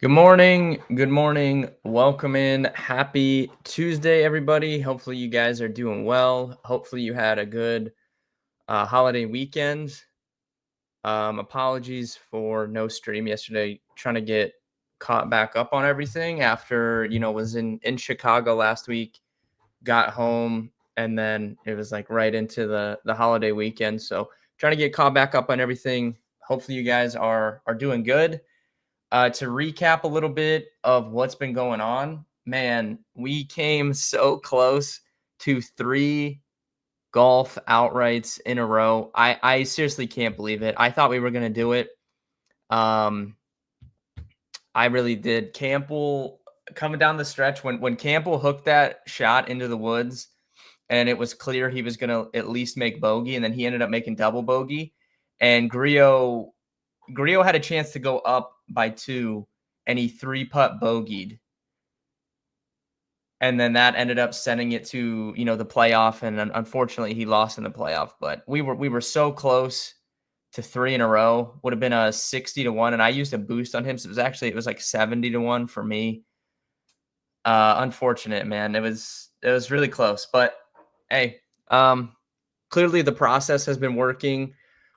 Good morning. Good morning. Welcome in. Happy Tuesday, everybody. Hopefully, you guys are doing well. Hopefully, you had a good holiday weekend. Apologies for no stream yesterday. Trying to get caught back up on everything after was in Chicago last week. Got home and then it was like right into the holiday weekend. So trying to get caught back up on everything. Hopefully, you guys are doing good. To recap a little bit of what's been going on, man, we came so close to 3 golf outrights in a row. I seriously can't believe it. I thought we were gonna do it. Um, I really did. Campbell coming down the stretch when Campbell hooked that shot into the woods, and it was clear he was gonna at least make bogey, and then he ended up making double bogey. And Grillo had a chance to go up by 2, and he 3-putt bogeyed. And then that ended up sending it to, the playoff, and unfortunately he lost in the playoff. But we were so close to 3 in a row. Would have been a 60-1, and I used a boost on him, so it was like 70-1 for me. Unfortunate, man. It was really close, but hey, clearly the process has been working.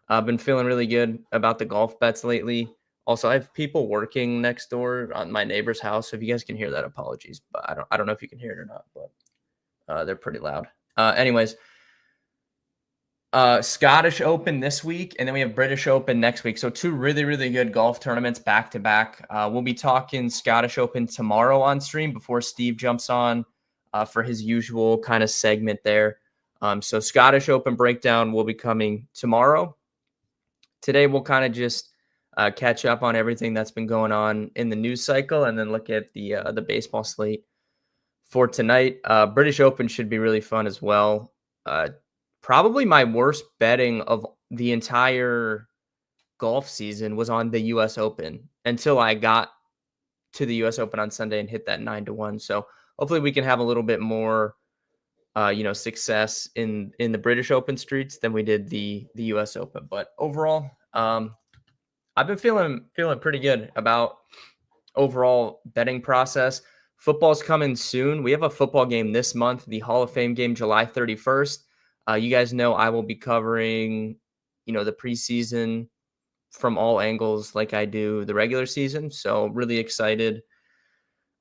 I've been feeling really good about the golf bets lately. Also, I have people working next door on my neighbor's house. So if you guys can hear that, apologies. But I don't know if you can hear it or not, but they're pretty loud. Anyways, Scottish Open this week, and then we have British Open next week. So 2 really, really good golf tournaments back to back. We'll be talking Scottish Open tomorrow on stream before Steve jumps on for his usual kind of segment there. So Scottish Open breakdown will be coming tomorrow. Today, we'll kind of just catch up on everything that's been going on in the news cycle, and then look at the baseball slate for tonight. British Open should be really fun as well. Probably my worst betting of the entire golf season was on the U.S. Open until I got to the U.S. Open on Sunday and hit that 9-1. So hopefully we can have a little bit more success in the British Open streets than we did the US Open. But overall, I've been feeling pretty good about overall betting process. Football's coming soon. We have a football game this month, the Hall of Fame game, July 31st. You guys know I will be covering, the preseason from all angles like I do the regular season. So really excited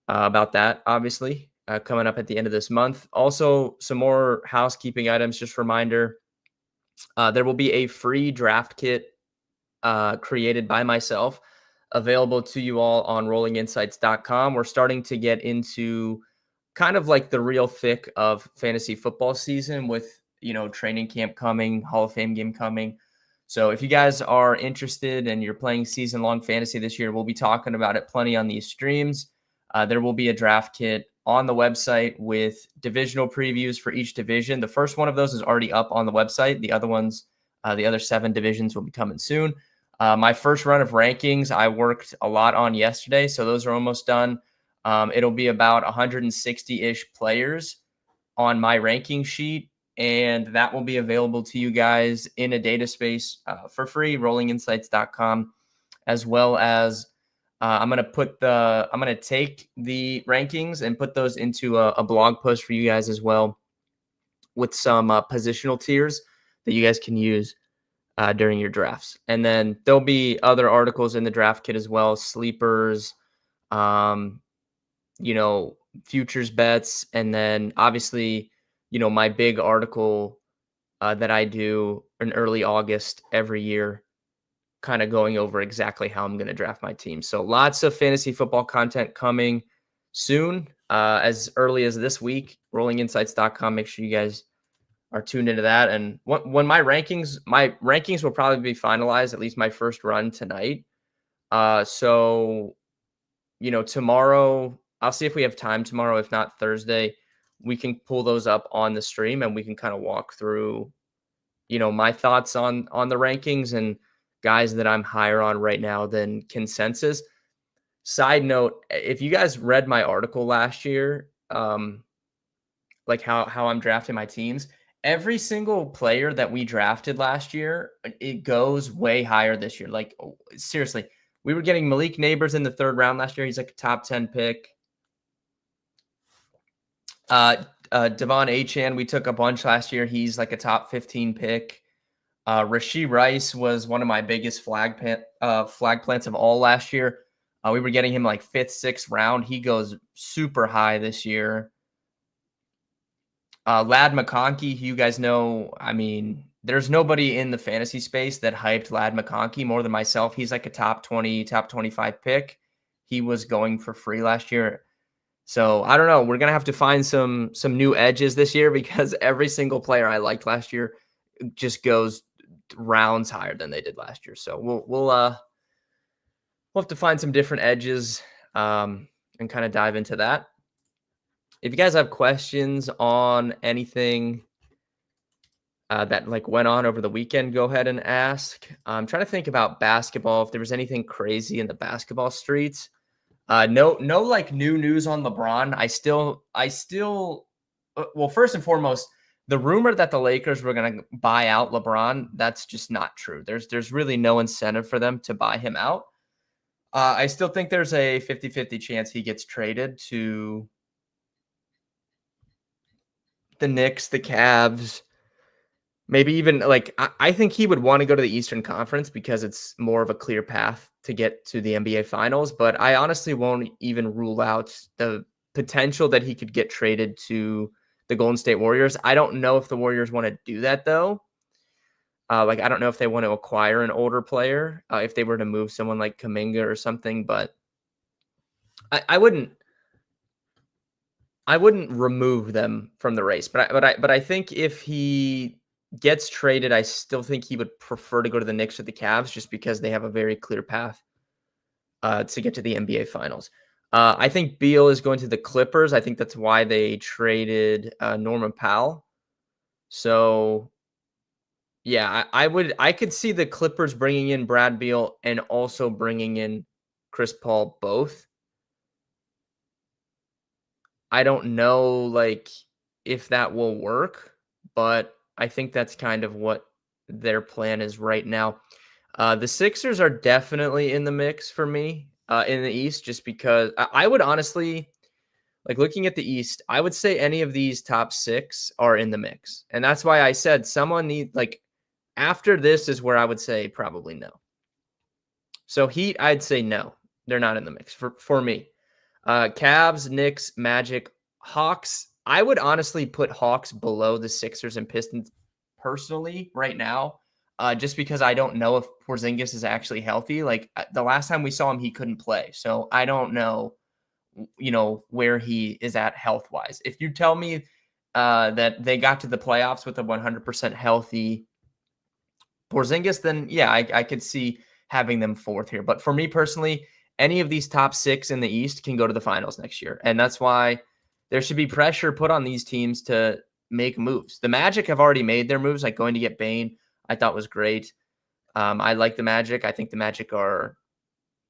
about that, obviously. Coming up at the end of this month. Also, some more housekeeping items. Just reminder, there will be a free draft kit created by myself available to you all on rollinginsights.com. We're starting to get into kind of like the real thick of fantasy football season with, training camp coming, Hall of Fame game coming. So if you guys are interested and you're playing season-long fantasy this year, we'll be talking about it plenty on these streams. There will be a draft kit on the website with divisional previews for each division. The first one of those is already up on the website. The other ones, the other 7 divisions will be coming soon. My first run of rankings, I worked a lot on yesterday, so those are almost done. It'll be about 160-ish players on my ranking sheet, and that will be available to you guys in a data space for free, rollinginsights.com, as well as I'm going to take the rankings and put those into a blog post for you guys as well with some positional tiers that you guys can use during your drafts. And then there'll be other articles in the draft kit as well, sleepers, futures bets. And then obviously, my big article that I do in early August every year, kind of going over exactly how I'm going to draft my team. So lots of fantasy football content coming soon, as early as this week. Rollinginsights.com. Make sure you guys are tuned into that. And when my rankings will probably be finalized, at least my first run tonight. So, tomorrow, I'll see if we have time tomorrow. If not Thursday, we can pull those up on the stream and we can kind of walk through, my thoughts on the rankings and guys that I'm higher on right now than consensus. Side note, if you guys read my article last year, like how I'm drafting my teams, every single player that we drafted last year, it goes way higher this year. Like, seriously, We were getting Malik Neighbors in the 3rd round last year. He's like a top 10 pick. Devon Achane, we took a bunch last year. He's like a top 15 pick. Rashee Rice was one of my biggest flag plants of all last year. We were getting him like 5th, 6th round. He goes super high this year. Ladd McConkey, you guys know, I mean, there's nobody in the fantasy space that hyped Ladd McConkey more than myself. He's like a top 20, top 25 pick. He was going for free last year. So I don't know. We're gonna have to find some new edges this year because every single player I liked last year just goes rounds higher than they did last year. So we'll have to find some different edges and kind of dive into that. If you guys have questions on anything that like went on over the weekend, go ahead and ask. I'm trying to think about basketball. If there was anything crazy in the basketball streets. No like new news on LeBron. I still well, first and foremost, the rumor that the Lakers were going to buy out LeBron, that's just not true. There's really no incentive for them to buy him out. I still think there's a 50-50 chance he gets traded to the Knicks, the Cavs, maybe even like I think he would want to go to the Eastern Conference because it's more of a clear path to get to the NBA Finals. But I honestly won't even rule out the potential that he could get traded to the Golden State Warriors. I don't know if the Warriors want to do that though. Like I don't know if they want to acquire an older player if they were to move someone like Kuminga or something. But I wouldn't remove them from the race. But I think if he gets traded, I still think he would prefer to go to the Knicks or the Cavs just because they have a very clear path to get to the NBA Finals. I think Beal is going to the Clippers. I think that's why they traded Norman Powell. So, yeah, I could see the Clippers bringing in Brad Beal and also bringing in Chris Paul both. I don't know, like, if that will work, but I think that's kind of what their plan is right now. The Sixers are definitely in the mix for me in the East, just because I would honestly, like looking at the East, I would say any of these top 6 are in the mix. And that's why I said after this is where I would say probably no. So Heat, I'd say no. They're not in the mix for me. Cavs, Knicks, Magic, Hawks. I would honestly put Hawks below the Sixers and Pistons personally right now, just because I don't know if Porzingis is actually healthy. Like the last time we saw him, he couldn't play. So I don't know, where he is at health-wise. If you tell me that they got to the playoffs with a 100% healthy Porzingis, then yeah, I could see having them 4th here. But for me personally, any of these top 6 in the East can go to the finals next year. And that's why there should be pressure put on these teams to make moves. The Magic have already made their moves, like going to get Bane, I thought was great. I like the Magic. I think the Magic are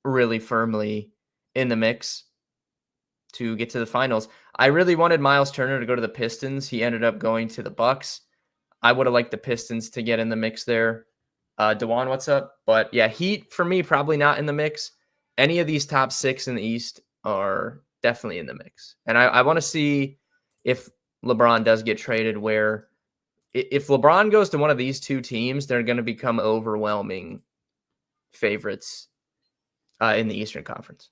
really firmly in the mix to get to the finals. I really wanted Miles Turner to go to the Pistons. He ended up going to the Bucks. I would have liked the Pistons to get in the mix there. Dewan, what's up? But yeah, Heat for me, probably not in the mix. Any of these top 6 in the East are definitely in the mix. And I want to see if LeBron does get traded, where if LeBron goes to one of these 2 teams, they're going to become overwhelming favorites in the Eastern Conference.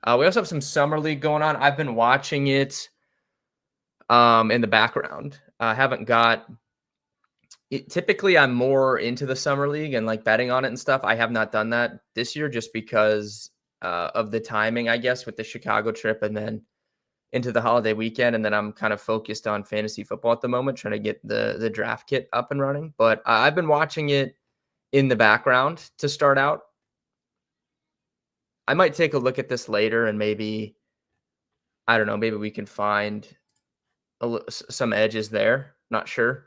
We also have some Summer League going on. I've been watching it in the background. I haven't got it. Typically, I'm more into the Summer League and like betting on it and stuff. I have not done that this year just because of the timing, I guess, with the Chicago trip and then into the holiday weekend. And then I'm kind of focused on fantasy football at the moment, trying to get the draft kit up and running. But I've been watching it in the background to start out. I might take a look at this later and maybe, I don't know, maybe we can find some edges there. Not sure.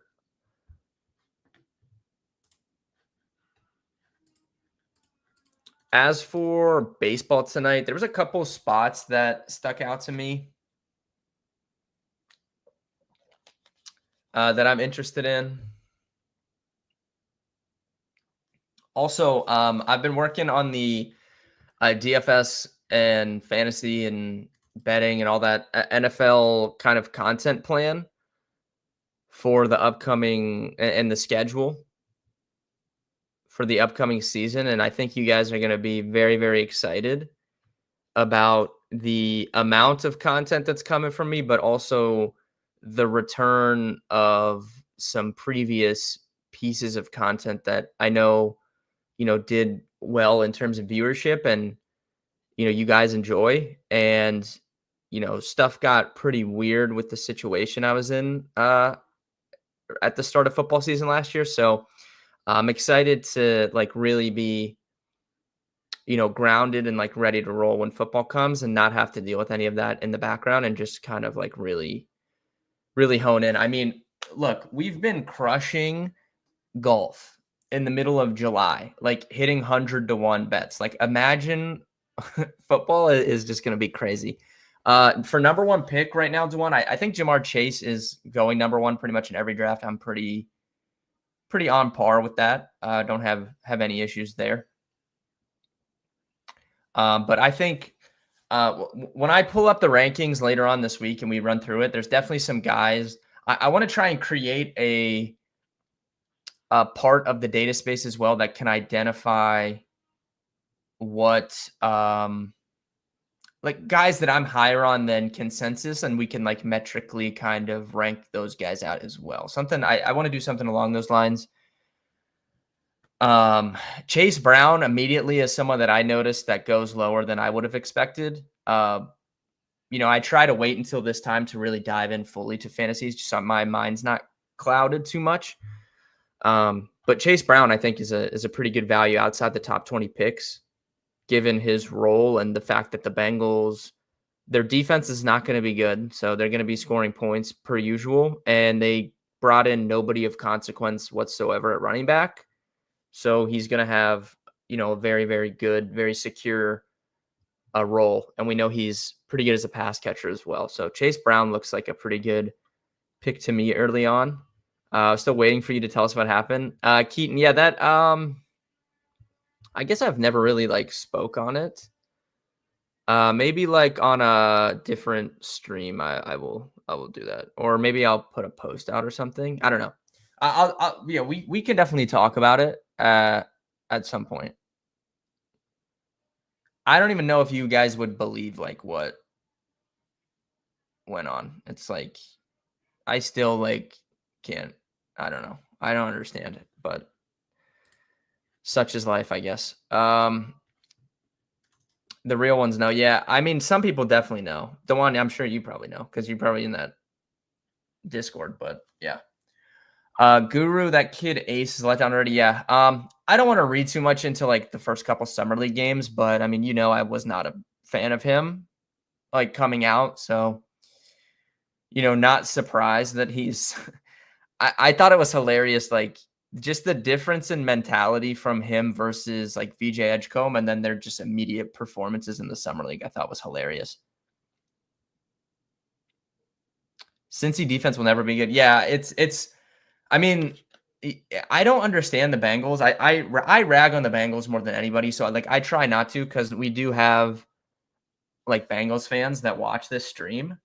As for baseball tonight, there was a couple of spots that stuck out to me that I'm interested in. Also, I've been working on the DFS and fantasy and betting and all that NFL kind of content plan for the upcoming and the schedule for the upcoming season. And I think you guys are going to be very, very excited about the amount of content that's coming from me, but also the return of some previous pieces of content that I know, did well in terms of viewership and, you guys enjoy. And, stuff got pretty weird with the situation I was in at the start of football season last year. So I'm excited to like really be, grounded and like ready to roll when football comes and not have to deal with any of that in the background and just kind of like really, really hone in. I mean, look, we've been crushing golf in the middle of July, like hitting 100-1 bets. Like imagine football is just going to be crazy. For number one pick right now, Dewan, I think Jamar Chase is going number one pretty much in every draft. I'm pretty on par with that. Don't have any issues there. But I think when I pull up the rankings later on this week and we run through it, there's definitely some guys. I want to try and create a part of the data space as well that can identify what like guys that I'm higher on than consensus, and we can like metrically kind of rank those guys out as well. Something I want to do something along those lines. Chase Brown immediately is someone that I noticed that goes lower than I would have expected. I try to wait until this time to really dive in fully to fantasies, just so my mind's not clouded too much. But Chase Brown, I think, is a pretty good value outside the top 20 picks, given his role and the fact that the Bengals, their defense is not going to be good. So they're going to be scoring points per usual. And they brought in nobody of consequence whatsoever at running back. So he's going to have, a very, very good, very secure role. And we know he's pretty good as a pass catcher as well. So Chase Brown looks like a pretty good pick to me early on. Still waiting for you to tell us what happened. Keaton, yeah, that I guess I've never really like spoke on it. Maybe like on a different stream, I will do that. Or maybe I'll put a post out or something. I don't know. Yeah, we can definitely talk about it at some point. I don't even know if you guys would believe like what went on. It's like I still like can't. I don't know. I don't understand it, but such is life, I guess. The real ones know. Yeah, I mean, some people definitely know. Dewan, I'm sure you probably know because you're probably in that Discord. But yeah. Guru, that kid Ace is let down already. Yeah. I don't want to read too much into like the first couple summer league games, but I mean, I was not a fan of him like coming out. So, not surprised that he's I thought it was hilarious, like just the difference in mentality from him versus like VJ Edgecombe, and then their just immediate performances in the summer league. I thought was hilarious. Cincy defense will never be good. Yeah, it's. I mean, I don't understand the Bengals. I rag on the Bengals more than anybody. So like I try not to because we do have like Bengals fans that watch this stream.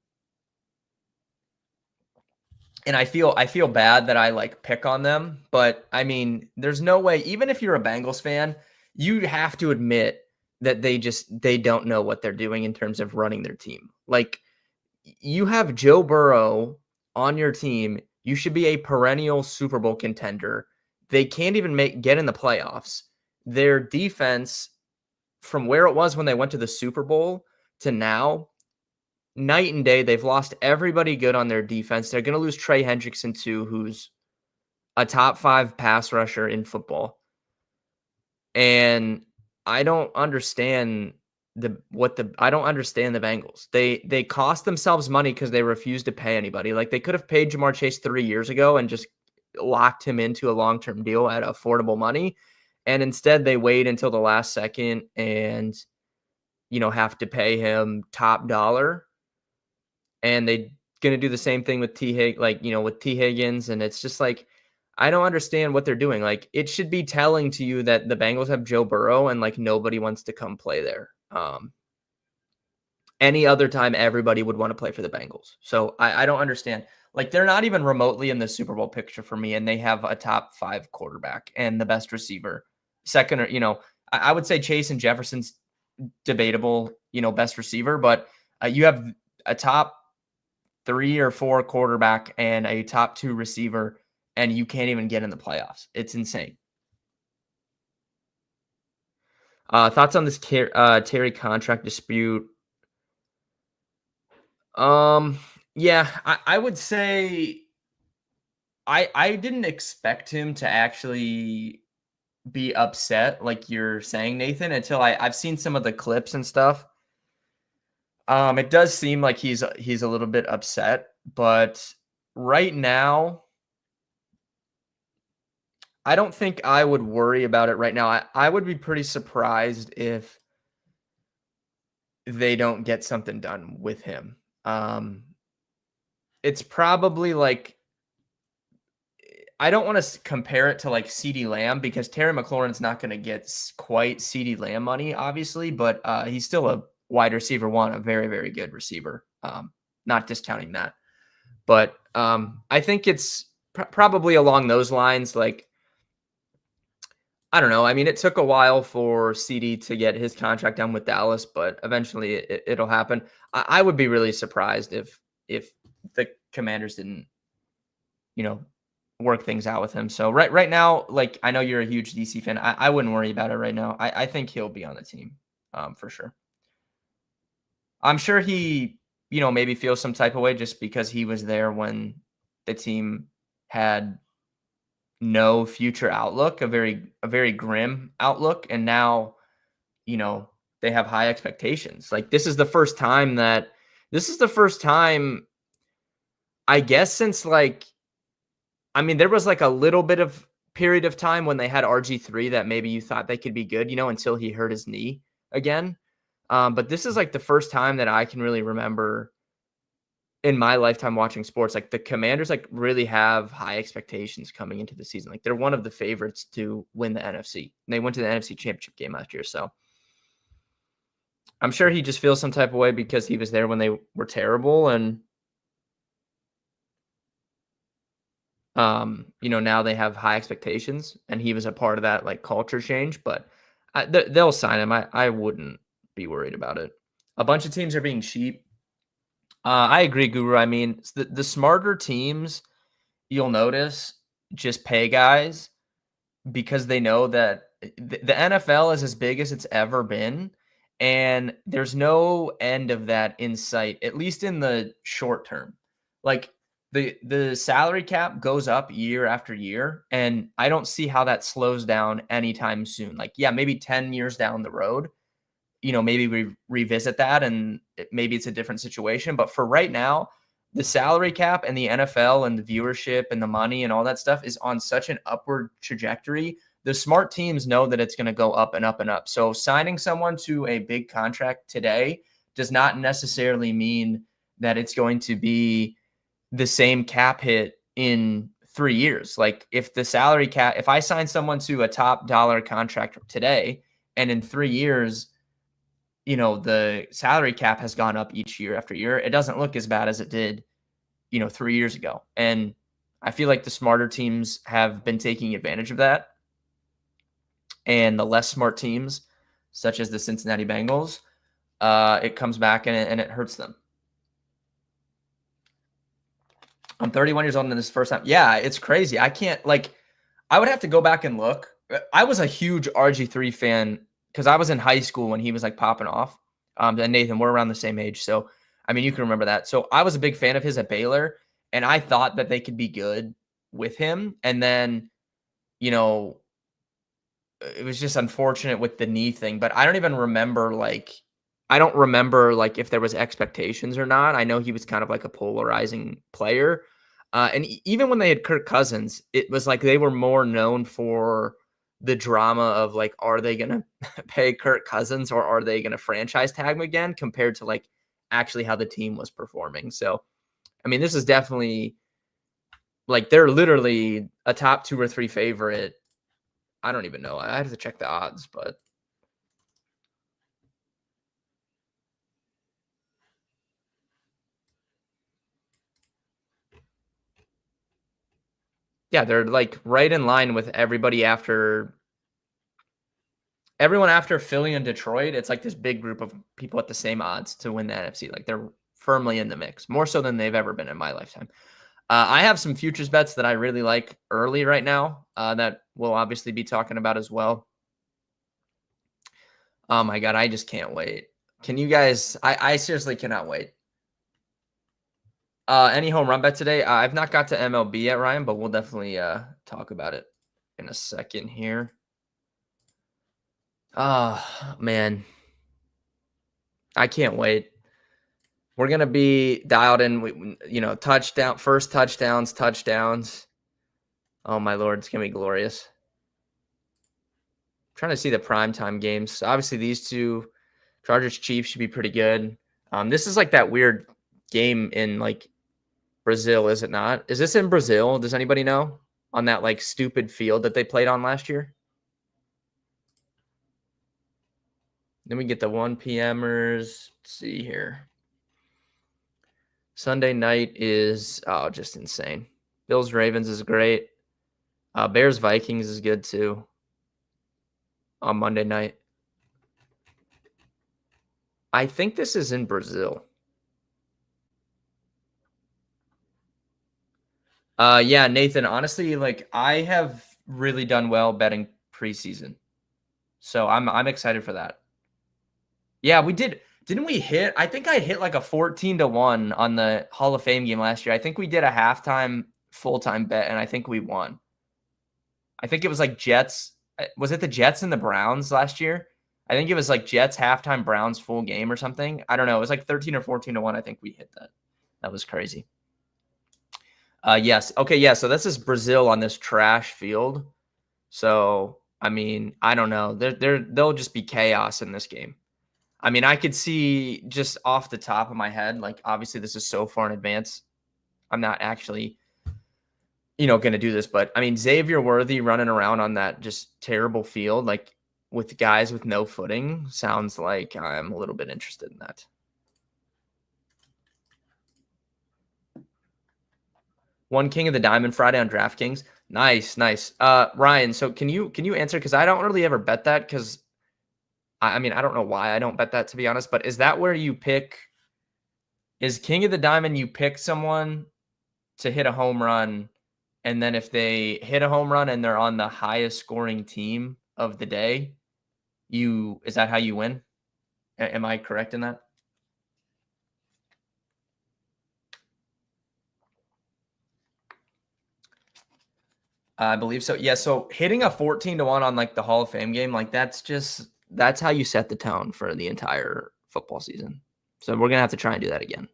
And I feel bad that I like pick on them, but I mean, there's no way, even if you're a Bengals fan, you have to admit that they don't know what they're doing in terms of running their team. Like you have Joe Burrow on your team. You should be a perennial Super Bowl contender. They can't even get in the playoffs. Their defense, from where it was when they went to the Super Bowl to now, night and day. They've lost everybody good on their defense. They're going to lose Trey Hendrickson too, who's a top 5 pass rusher in football. And I don't understand I don't understand the Bengals. They cost themselves money because they refuse to pay anybody. Like they could have paid Jamar Chase 3 years ago and just locked him into a long-term deal at affordable money. And instead they wait until the last second and, have to pay him top dollar. And they going to do the same thing with with T Higgins. And it's just like, I don't understand what they're doing. Like, it should be telling to you that the Bengals have Joe Burrow and like nobody wants to come play there. Any other time, everybody would want to play for the Bengals. So I don't understand. Like, they're not even remotely in the Super Bowl picture for me, and they have a top 5 quarterback and the best receiver. Second, or I would say Chase and Jefferson's debatable, best receiver, but you have a top 3 or 4 quarterback and a top 2 receiver, and you can't even get in the playoffs. It's insane. Thoughts on this Terry contract dispute? Yeah, I would say I didn't expect him to actually be upset like you're saying, Nathan, until I've seen some of the clips and stuff. It does seem like he's a little bit upset, but right now, I don't think I would worry about it right now. I would be pretty surprised if they don't get something done with him. It's probably like, I don't want to compare it to like CeeDee Lamb because Terry McLaurin's not going to get quite CeeDee Lamb money, obviously, but he's still a wide receiver one, a very, very good receiver. Not discounting that. But I think it's probably along those lines. Like, I don't know. I mean, it took a while for CD to get his contract done with Dallas, but eventually it'll happen. I would be really surprised if the Commanders didn't, work things out with him. So right now, like, I know you're a huge DC fan. I wouldn't worry about it right now. I think he'll be on the team, for sure. I'm sure he, maybe feels some type of way just because he was there when the team had no future outlook, a very grim outlook, and now, they have high expectations. Like, this is the first time, I guess, since like, I mean, there was like a little bit of period of time when they had RG3 that maybe you thought they could be good, until he hurt his knee again. But this is like the first time that I can really remember in my lifetime watching sports, like the Commanders like really have high expectations coming into the season. Like, they're one of the favorites to win the NFC. And they went to the NFC Championship game last year. So I'm sure he just feels some type of way because he was there when they were terrible. And, now they have high expectations and he was a part of that like culture change, but they'll sign him. I wouldn't be worried about it. A bunch of teams are being cheap. I agree, Guru. I mean, the smarter teams, you'll notice, just pay guys because they know that the NFL is as big as it's ever been, and there's no end of that in sight, at least in the short term. Like, the salary cap goes up year after year, and I don't see how that slows down anytime soon. Like, yeah, maybe 10 years down the road, maybe we revisit that and maybe it's a different situation. But for right now, the salary cap and the NFL and the viewership and the money and all that stuff is on such an upward trajectory. The smart teams know that it's going to go up and up and up. So signing someone to a big contract today does not necessarily mean that it's going to be the same cap hit in 3 years. Like, if the salary cap, if I sign someone to a top dollar contract today and in 3 years, the salary cap has gone up each year after year, it doesn't look as bad as it did, 3 years ago. And I feel like the smarter teams have been taking advantage of that. And the less smart teams, such as the Cincinnati Bengals, it comes back and it hurts them. I'm 31 years old and this first time. Yeah, it's crazy. I can't, like, I would have to go back and look. I was a huge RG3 fan because I was in high school when he was like popping off. And Nathan, we're around the same age. So, I mean, you can remember that. So I was a big fan of his at Baylor, and I thought that they could be good with him. And then, it was just unfortunate with the knee thing, but I don't remember if there was expectations or not. I know he was kind of like a polarizing player. And even when they had Kirk Cousins, it was like they were more known for the drama of like, are they going to pay Kirk Cousins or are they going to franchise tag him again, compared to like actually how the team was performing. So, I mean, this is definitely Like, they're literally a top 2 or 3 favorite. I don't even know. I have to check the odds, but yeah, they're, like, right in line with everyone after Philly and Detroit. It's like this big group of people at the same odds to win the NFC. Like, they're firmly in the mix, more so than they've ever been in my lifetime. I have some futures bets that I really like early right now, that we'll obviously be talking about as well. Oh my god, I just can't wait. Can you guys I seriously cannot wait. Any home run bet today? I've not got to MLB yet, Ryan, but we'll definitely talk about it in a second here. Oh man, I can't wait. We're gonna be dialed in. Touchdown, first touchdowns. Oh my lord, it's gonna be glorious. I'm trying to see the primetime games. So obviously, these two, Chargers Chiefs, should be pretty good. This is like that weird game in like Brazil, is it not? Is this in Brazil? Does anybody know? On that like stupid field that they played on last year? Then we get the 1 p.m.ers. Let's see here. Sunday night is just insane. Bills Ravens is great. Bears Vikings is good too on Monday night. I think this is in Brazil. Yeah, Nathan, honestly, like I have really done well betting preseason. So I'm excited for that. Yeah, we did. Didn't we hit? I think I hit like a 14-1 on the Hall of Fame game last year. I think we did a halftime full-time bet and I think we won. I think it was like Jets. Was it the Jets and the Browns last year? I think it was like Jets halftime, Browns full game or something. I don't know. It was like 13 or 14-1. I think we hit that. That was crazy. Yes. Okay. Yeah. So this is Brazil on this trash field. So I mean, I don't know. There'll just be chaos in this game. I mean, I could see just off the top of my head, like obviously this is so far in advance. I'm not actually, going to do this, but I mean, Xavier Worthy running around on that just terrible field, like with guys with no footing, sounds like I'm a little bit interested in that. One King of the Diamond Friday on DraftKings. Nice, nice. Ryan, so can you answer? Because I don't really ever bet that because I mean, I don't know why I don't bet that to be honest, but is that where you pick? Is King of the Diamond you pick someone to hit a home run, and then if they hit a home run and they're on the highest scoring team of the day, is that how you win? Am I correct in that? I believe so. Yeah. So hitting a 14-1 on like the Hall of Fame game, like that's how you set the tone for the entire football season. So we're gonna have to try and do that again.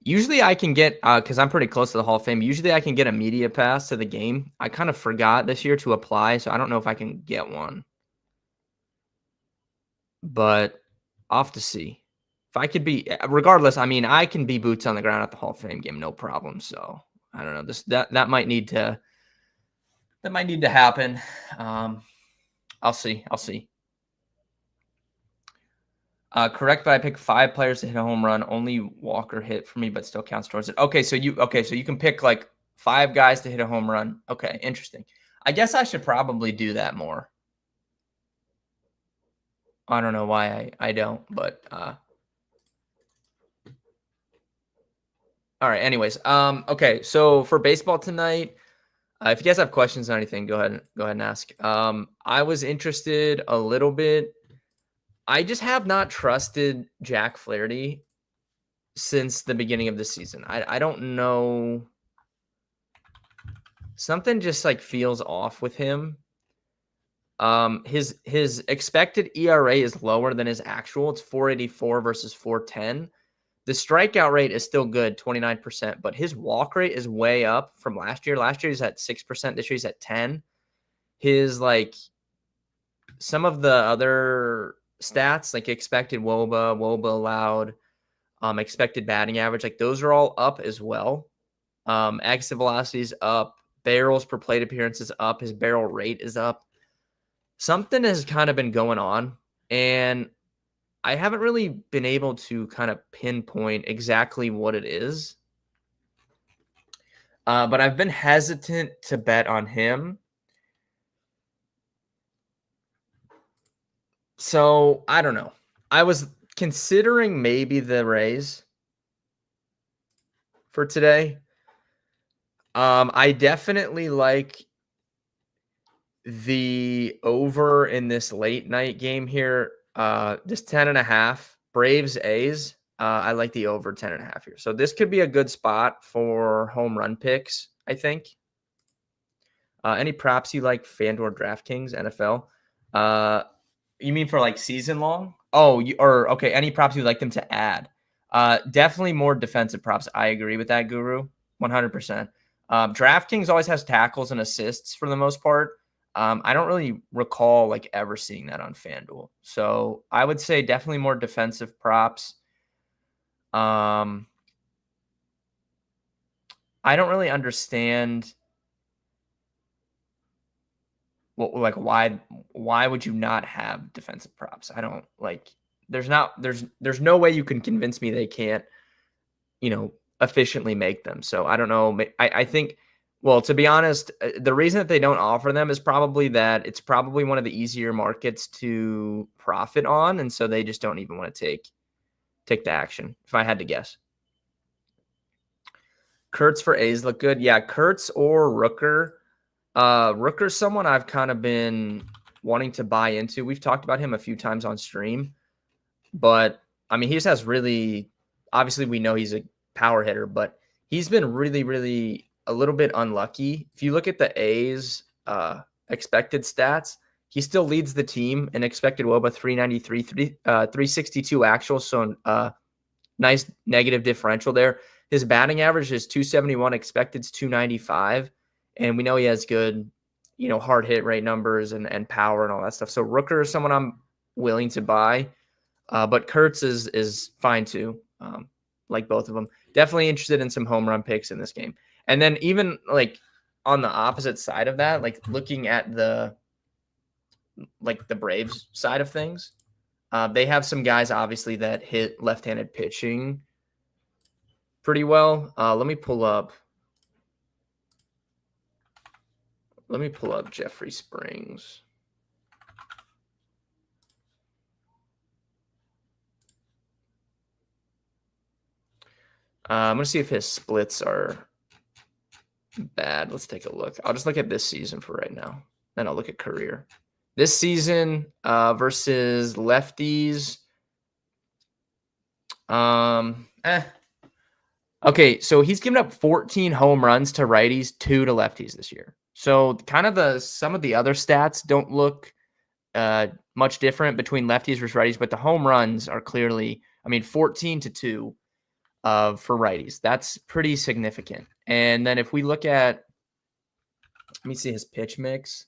Usually I can get because I'm pretty close to the Hall of Fame. Usually I can get a media pass to the game. I kind of forgot this year to apply, so I don't know if I can get one. But off to see. If I could be, regardless, I mean, I can be boots on the ground at the Hall of Fame game, no problem. So I don't know. That might need to happen. I'll see. Correct, but I picked 5 players to hit a home run. Only Walker hit for me, but still counts towards it. Okay, so you can pick like 5 guys to hit a home run. Okay, interesting. I guess I should probably do that more. I don't know why I don't, but all right. Anyways, okay. So for baseball tonight, if you guys have questions or anything, go ahead and ask. I was interested a little bit. I just have not trusted Jack Flaherty since the beginning of the season. I don't know. Something just like feels off with him. His expected ERA is lower than his actual. It's 4.84 versus 4.10. The strikeout rate is still good, 29%, but his walk rate is way up from last year. Last year he's at 6%. This year he's at 10. His some of the other stats like expected WOBA allowed, expected batting average, like those are all up as well. Exit velocity is up, barrels per plate appearance is up, his barrel rate is up. Something has kind of been going on, and I haven't really been able to kind of pinpoint exactly what it is. But I've been hesitant to bet on him. So I don't know. I was considering maybe the Rays for today. I definitely like the over in this late night game here. This 10.5 Braves A's. I like the over 10.5 here. So this could be a good spot for home run picks, I think. Any props you like, FanDuel, DraftKings, NFL? You mean for like season long? Oh, okay. Any props you'd like them to add? Definitely more defensive props. I agree with that, Guru, 100%. DraftKings always has tackles and assists for the most part. I don't really recall like ever seeing that on FanDuel. So I would say definitely more defensive props. I don't really understand why would you not have defensive props? I don't like there's no way you can convince me they can't, efficiently make them. So I don't know. I think, well, to be honest, the reason that they don't offer them is probably that it's probably one of the easier markets to profit on. And so they just don't even want to take the action, if I had to guess. Kurtz for A's look good. Yeah, Kurtz or Rooker. Rooker's someone I've kind of been wanting to buy into. We've talked about him a few times on stream, but I mean, he just has really, obviously we know he's a power hitter, but he's been really, really a little bit unlucky. If you look at the A's expected stats, he still leads the team in expected WOBA 393, 362 actual. So nice negative differential there. His batting average is 271, expected's 295. And we know he has good, hard hit rate numbers and power and all that stuff. So Rooker is someone I'm willing to buy. But Kurtz is fine too. Like both of them. Definitely interested in some home run picks in this game. And then even like on the opposite side of that, like looking at the Braves side of things, they have some guys obviously that hit left-handed pitching pretty well. Let me pull up Jeffrey Springs. I'm going to see if his splits are bad. Let's take a look. I'll just look at this season for right now. Then I'll look at career. This season versus lefties. Okay, so he's given up 14 home runs to righties, 2 to lefties this year. So kind of some of the other stats don't look much different between lefties versus righties, but the home runs are clearly, 14 to 2 for righties. That's pretty significant. And then if we look at, let me see his pitch mix.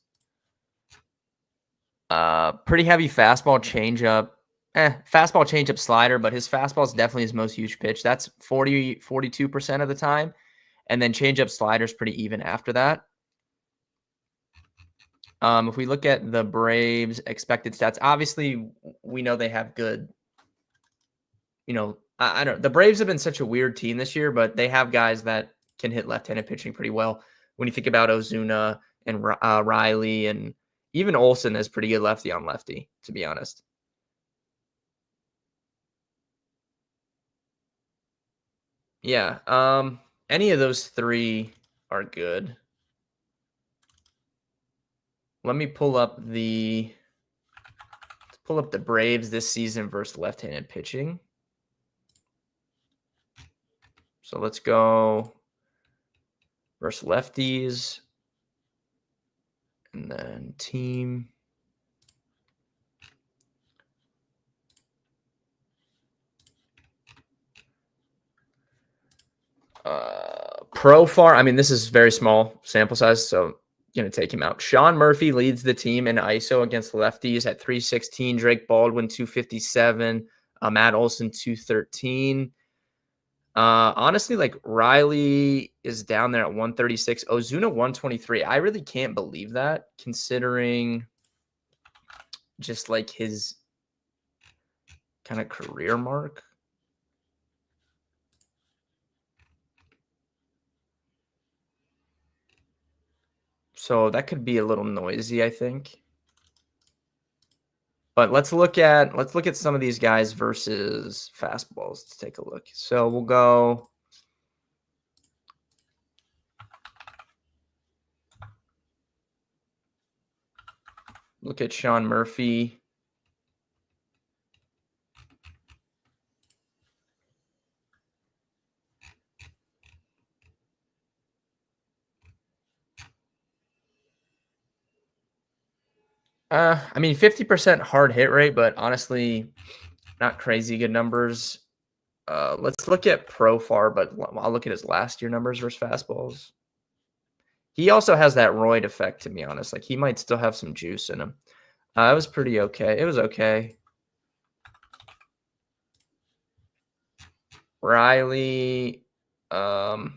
Pretty heavy fastball, changeup. Fastball, changeup, slider, but his fastball is definitely his most used pitch. That's 42% of the time. And then changeup, slider is pretty even after that. If we look at the Braves expected stats, obviously we know they have good, I don't. The Braves have been such a weird team this year, but they have guys that can hit left-handed pitching pretty well. When you think about Ozuna and Riley, and even Olsen is pretty good lefty on lefty, to be honest. Yeah. Any of those three are good. Let me pull up the Braves this season versus left-handed pitching. So let's go versus lefties. And then team. Pro Farm. This is very small sample size, so going to take him out. Sean Murphy leads the team in ISO against lefties at 316. Drake Baldwin, 257. Matt Olson, 213. Honestly, like Riley is down there at 136. Ozuna, 123. I really can't believe that, considering just like his kind of career mark. So that could be a little noisy, I think. But let's look at some of these guys versus fastballs. Let's take a look. So we'll go. Look at Sean Murphy. I mean, 50% hard hit rate, but honestly, not crazy good numbers. Let's look at Profar, but I'll look at his last year numbers versus fastballs. He also has that roid effect, to be honest. Like, he might still have some juice in him. It was pretty okay. It was okay. Riley, I mean,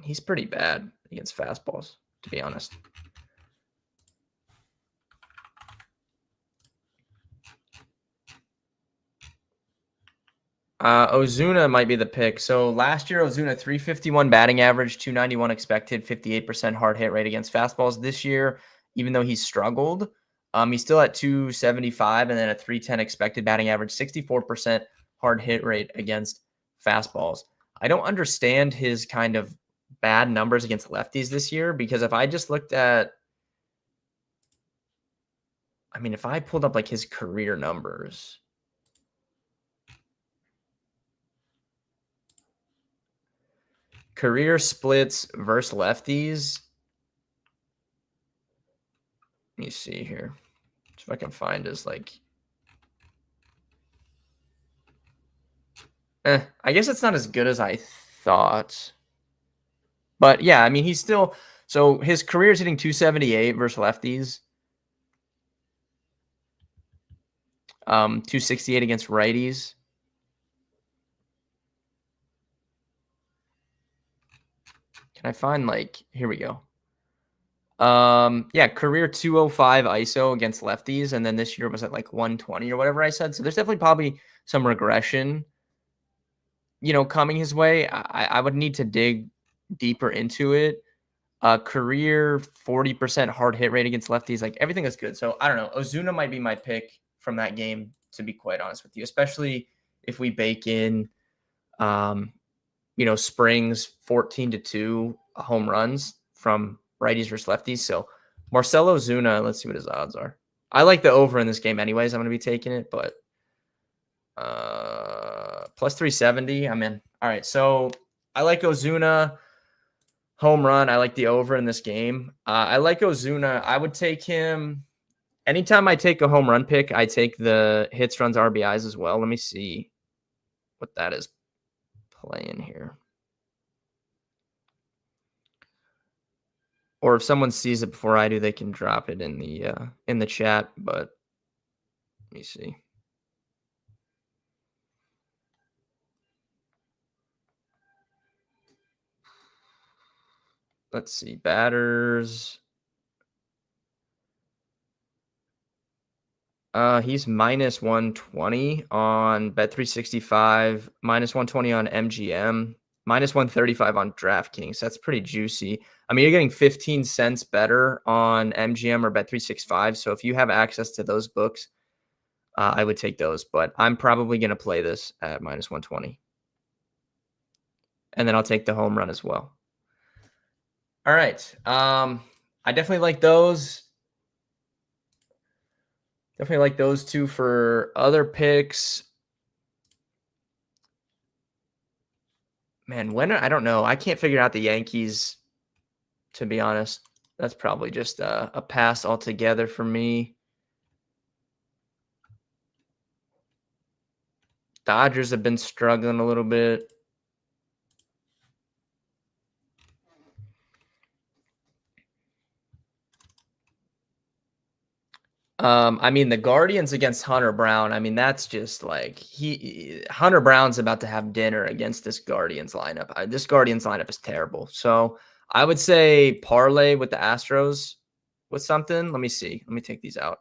he's pretty bad against fastballs, to be honest. Ozuna might be the pick. So last year, Ozuna, 351 batting average, 291 expected, 58% hard hit rate against fastballs. This year, even though he's struggled, he's still at 275 and then a 310 expected batting average, 64% hard hit rate against fastballs. I don't understand his kind of bad numbers against lefties this year, because if I just looked at, I mean, if I pulled up like his career numbers, career splits versus lefties. Let me see here. If I can find his like. I guess it's not as good as I thought. But yeah, I mean, he's still. So his career is hitting 278 versus lefties. 268 against righties. Can I find like, here we go. Yeah, career 205 ISO against lefties, and then this year was at like 120 or whatever I said. So there's definitely probably some regression, coming his way. I would need to dig deeper into it. Career 40% hard hit rate against lefties, like everything is good. So I don't know. Ozuna might be my pick from that game, to be quite honest with you, especially if we bake in, Springs 14-2 home runs from righties versus lefties. So Marcell Ozuna, let's see what his odds are. I like the over in this game anyways. I'm going to be taking it, but plus 370. I'm in. All right. So I like Ozuna home run. I like the over in this game. I like Ozuna. I would take him anytime I take a home run pick. I take the hits, runs, RBIs as well. Let me see what that is playing here. Or if someone sees it before I do, they can drop it in the chat. But let me see. Let's see. Batters. He's minus 120 on Bet365, minus 120 on MGM, minus 135 on DraftKings. That's pretty juicy. I mean, you're getting 15 cents better on MGM or Bet365. So if you have access to those books, I would take those. But I'm probably going to play this at minus 120. And then I'll take the home run as well. All right. I definitely like those. Definitely like those two for other picks. Man, I don't know. I can't figure out the Yankees, to be honest. That's probably just a pass altogether for me. Dodgers have been struggling a little bit. I mean, the Guardians against Hunter Brown. I mean, that's just like Hunter Brown's about to have dinner against this Guardians lineup. This Guardians lineup is terrible. So I would say parlay with the Astros with something. Let me see. Let me take these out.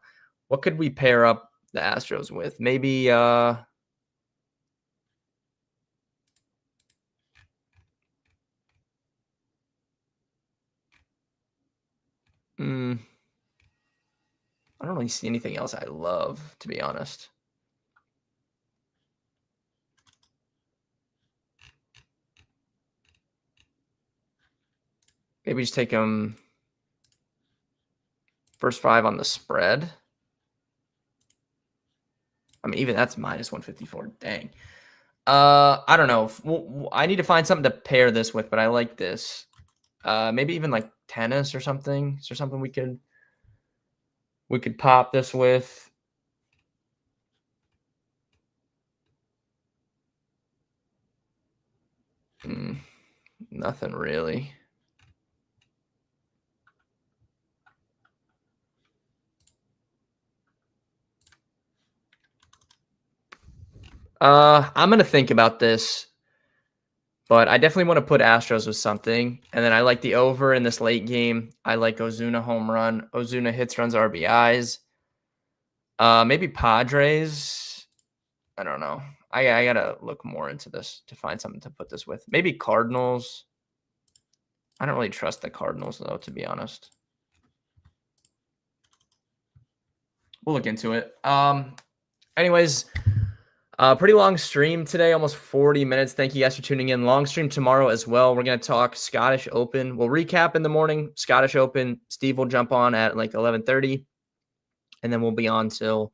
What could we pair up the Astros with? Maybe I don't really see anything else I love, to be honest. Maybe just take them first 5 on the spread. I mean, even that's minus 154. Dang. I don't know. I need to find something to pair this with, but I like this. Maybe even like tennis or something. Is there something we could pop this with? Nothing really. I'm gonna think about this, but I definitely want to put Astros with something. And then I like the over in this late game. I like Ozuna home run. Ozuna hits, runs, RBIs. Maybe Padres. I don't know. I gotta look more into this to find something to put this with. Maybe Cardinals. I don't really trust the Cardinals though, to be honest. We'll look into it. Anyways, pretty long stream today, almost 40 minutes. Thank you guys for tuning in. Long stream tomorrow as well. We're going to talk Scottish Open. We'll recap in the morning, Scottish Open. Steve will jump on at like 11:30, and then we'll be on till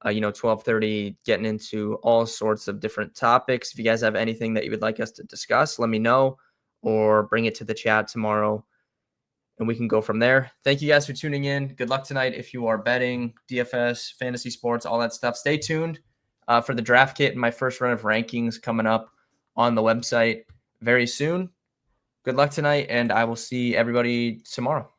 12:30, getting into all sorts of different topics. If you guys have anything that you would like us to discuss, let me know or bring it to the chat tomorrow, and we can go from there. Thank you guys for tuning in. Good luck tonight if you are betting, DFS, fantasy sports, all that stuff. Stay tuned for the draft kit and my first run of rankings coming up on the website very soon. Good luck tonight, and I will see everybody tomorrow.